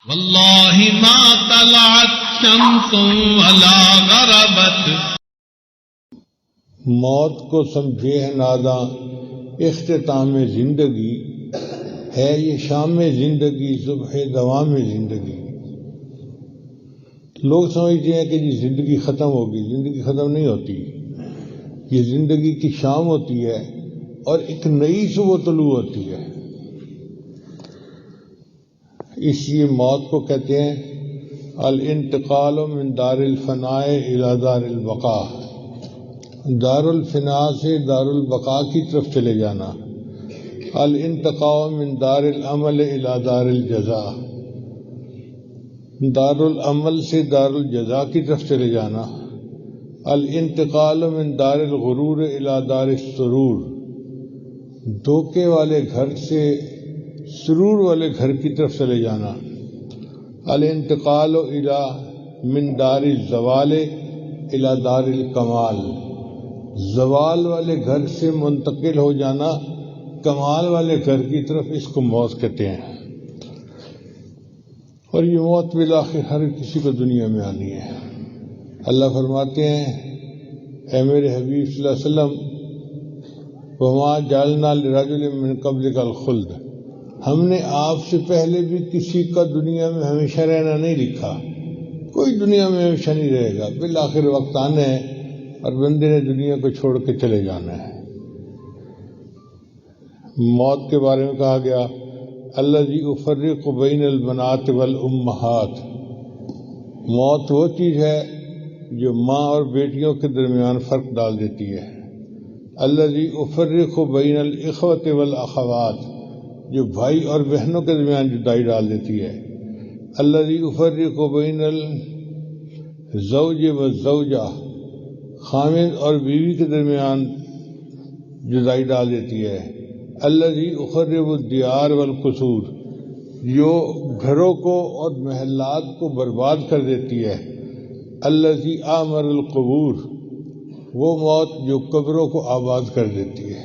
واللہ ما طلعت شمس ولا غربت. موت کو سمجھے ہے ناداں اختتام زندگی، ہے یہ شام زندگی صبح دوام زندگی. لوگ سمجھتے ہیں کہ جی زندگی ختم ہوگی، زندگی ختم نہیں ہوتی. یہ زندگی کی شام ہوتی ہے اور ایک نئی صبح طلوع ہوتی ہے. اس لیے موت کو کہتے ہیں الانتقال من دار الفناء الی دار البقاء، دار الفناء سے دار البقاء کی طرف چلے جانا. الانتقال من دار العمل الی دار الجزاء، دار العمل سے دار الجزاء کی طرف چلے جانا. الانتقال من دار الغرور الی دار السرور، دھوکے والے گھر سے سرور والے گھر کی طرف چلے جانا. الانتقال الی من دار الزوال الی دار الکمال، زوال والے گھر سے منتقل ہو جانا کمال والے گھر کی طرف، اس کو موت کہتے ہیں. اور یہ موت بالآخر ہر کسی کو دنیا میں آنی ہے. اللہ فرماتے ہیں اے میرے حبیب صلی اللہ علیہ وسلم وما جعلنا لرجل من قبلک الخلد، ہم نے آپ سے پہلے بھی کسی کا دنیا میں ہمیشہ رہنا نہیں لکھا. کوئی دنیا میں ہمیشہ نہیں رہے گا، بالآخر وقت آنا ہے اور بندے نے دنیا کو چھوڑ کے چلے جانا ہے. موت کے بارے میں کہا گیا الذی افرق بین البنات والامہات، موت وہ چیز ہے جو ماں اور بیٹیوں کے درمیان فرق ڈال دیتی ہے. الذی افرق بین الاخوۃ والاخوات، جو بھائی اور بہنوں کے درمیان جدائی ڈال دیتی ہے. الذی افرق بین الزوج والزوجہ، خامد اور بیوی کے درمیان جدائی ڈال دیتی ہے. الذی اخرب الدیار والقصور، جو گھروں کو اور محلات کو برباد کر دیتی ہے. الذی آمر القبور، وہ موت جو قبروں کو آباد کر دیتی ہے.